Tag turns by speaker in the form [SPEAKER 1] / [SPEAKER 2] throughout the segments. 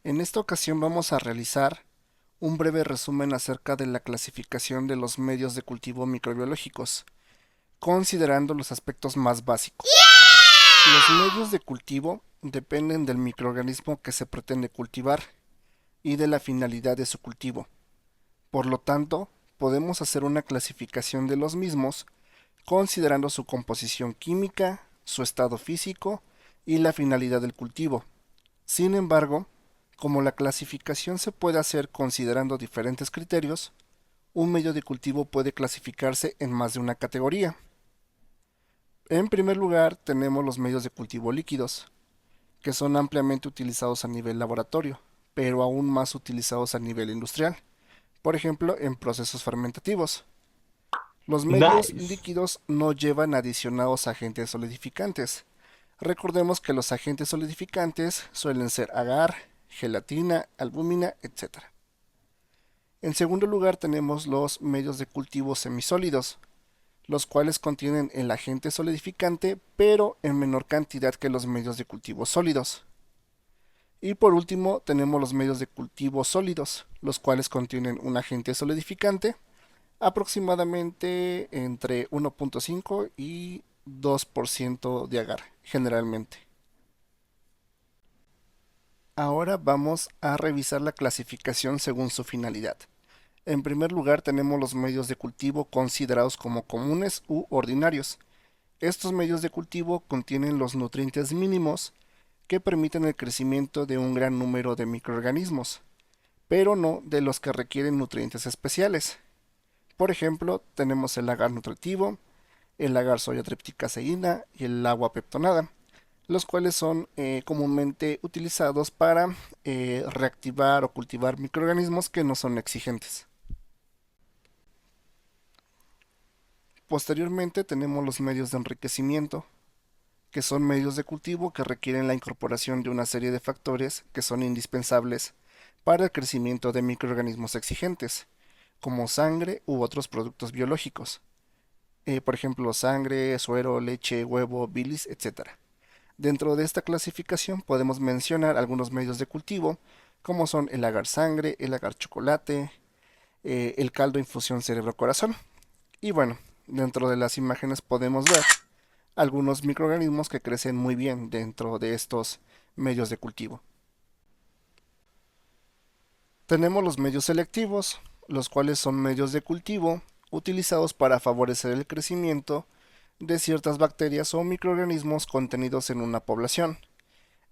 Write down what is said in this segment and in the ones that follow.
[SPEAKER 1] En esta ocasión vamos a realizar un breve resumen acerca de la clasificación de los medios de cultivo microbiológicos, considerando los aspectos más básicos. Los medios de cultivo dependen del microorganismo que se pretende cultivar y de la finalidad de su cultivo. Por lo tanto, podemos hacer una clasificación de los mismos considerando su composición química, su estado físico y la finalidad del cultivo. Sin embargo, como la clasificación se puede hacer considerando diferentes criterios, un medio de cultivo puede clasificarse en más de una categoría. En primer lugar, tenemos los medios de cultivo líquidos, que son ampliamente utilizados a nivel laboratorio, pero aún más utilizados a nivel industrial, por ejemplo, en procesos fermentativos. Los medios
[SPEAKER 2] Nice.
[SPEAKER 1] líquidos no llevan adicionados agentes solidificantes. Recordemos que los agentes solidificantes suelen ser agar, gelatina, albúmina, etc. En segundo lugar tenemos los medios de cultivo semisólidos, los cuales contienen el agente solidificante pero en menor cantidad que los medios de cultivo sólidos. Y por último tenemos los medios de cultivo sólidos, los cuales contienen un agente solidificante aproximadamente entre 1.5 y 2% de agar, generalmente. Ahora vamos a revisar la clasificación según su finalidad. En primer lugar tenemos los medios de cultivo considerados como comunes u ordinarios. Estos medios de cultivo contienen los nutrientes mínimos que permiten el crecimiento de un gran número de microorganismos, pero no de los que requieren nutrientes especiales. Por ejemplo, tenemos el agar nutritivo, el agar soya tripticaseína y el agua peptonada, los cuales son comúnmente utilizados para reactivar o cultivar microorganismos que no son exigentes. Posteriormente tenemos los medios de enriquecimiento, que son medios de cultivo que requieren la incorporación de una serie de factores que son indispensables para el crecimiento de microorganismos exigentes, como sangre u otros productos biológicos, por ejemplo sangre, suero, leche, huevo, bilis, etc. Dentro de esta clasificación podemos mencionar algunos medios de cultivo, como son el agar sangre, el agar chocolate, el caldo infusión cerebro-corazón. Y bueno, dentro de las imágenes podemos ver algunos microorganismos que crecen muy bien dentro de estos medios de cultivo. Tenemos los medios selectivos, los cuales son medios de cultivo utilizados para favorecer el crecimiento de ciertas bacterias o microorganismos contenidos en una población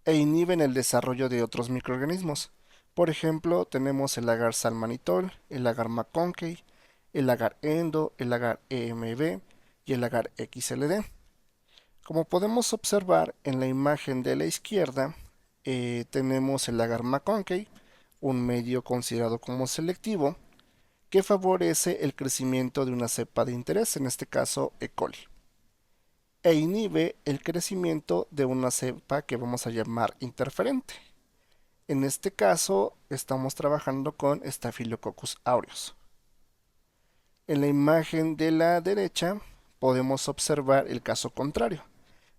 [SPEAKER 1] e inhiben el desarrollo de otros microorganismos. Por ejemplo, tenemos el agar salmanitol, el agar McConkey, el agar endo, el agar EMB y el agar XLD. Como podemos observar en la imagen de la izquierda, tenemos el agar McConkey, un medio considerado como selectivo, que favorece el crecimiento de una cepa de interés, en este caso E. coli, e inhibe el crecimiento de una cepa que vamos a llamar interferente. En este caso estamos trabajando con Staphylococcus aureus. En la imagen de la derecha podemos observar el caso contrario.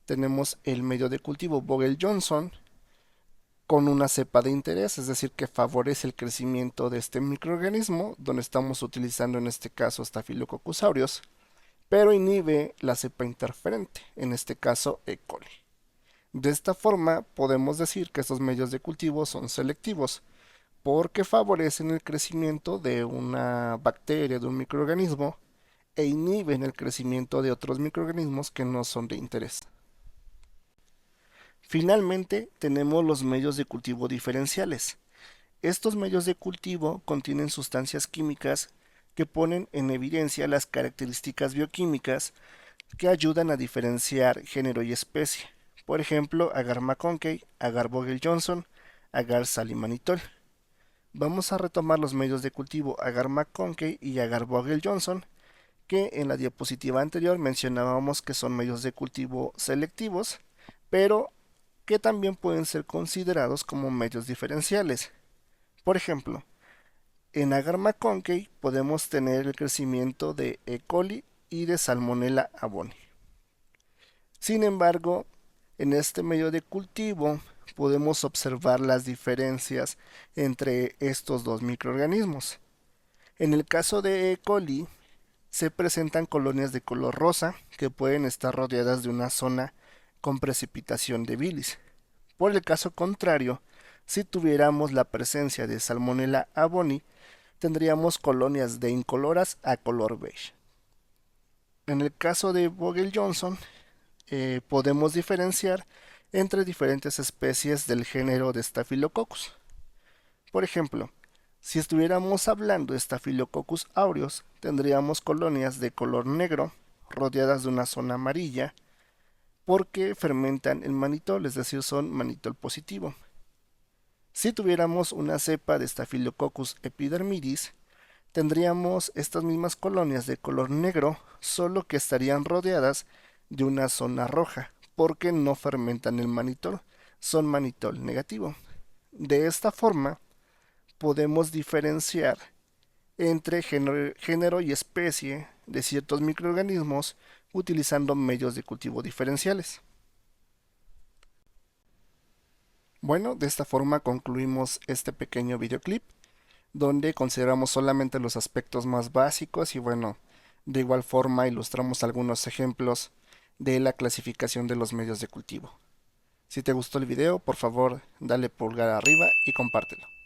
[SPEAKER 1] Tenemos el medio de cultivo Vogel-Johnson con una cepa de interés, es decir, que favorece el crecimiento de este microorganismo, donde estamos utilizando en este caso Staphylococcus aureus, pero inhibe la cepa interferente, en este caso E. coli. De esta forma podemos decir que estos medios de cultivo son selectivos, porque favorecen el crecimiento de una bacteria, de un microorganismo, e inhiben el crecimiento de otros microorganismos que no son de interés. Finalmente, tenemos los medios de cultivo diferenciales. Estos medios de cultivo contienen sustancias químicas que ponen en evidencia las características bioquímicas que ayudan a diferenciar género y especie. Por ejemplo, agar McConkey, agar Vogel-Johnson, agar Sally-Manitol. Vamos a retomar los medios de cultivo agar McConkey y agar Vogel-Johnson, que en la diapositiva anterior mencionábamos que son medios de cultivo selectivos, pero que también pueden ser considerados como medios diferenciales. Por ejemplo, en agar McConkey podemos tener el crecimiento de E. coli y de Salmonella aboni. Sin embargo, en este medio de cultivo podemos observar las diferencias entre estos dos microorganismos. En el caso de E. coli, se presentan colonias de color rosa que pueden estar rodeadas de una zona con precipitación de bilis. Por el caso contrario, si tuviéramos la presencia de Salmonella aboni, tendríamos colonias de incoloras a color beige. En el caso de Vogel-Johnson, podemos diferenciar entre diferentes especies del género de Staphylococcus. Por ejemplo, si estuviéramos hablando de Staphylococcus aureus, tendríamos colonias de color negro rodeadas de una zona amarilla porque fermentan el manitol, es decir, son manitol positivo. Si tuviéramos una cepa de Staphylococcus epidermidis, tendríamos estas mismas colonias de color negro, solo que estarían rodeadas de una zona roja, porque no fermentan el manitol, son manitol negativo. De esta forma, podemos diferenciar entre género y especie de ciertos microorganismos utilizando medios de cultivo diferenciales. Bueno, de esta forma concluimos este pequeño videoclip donde consideramos solamente los aspectos más básicos y bueno, de igual forma ilustramos algunos ejemplos de la clasificación de los medios de cultivo. Si te gustó el video, por favor, dale pulgar arriba y compártelo.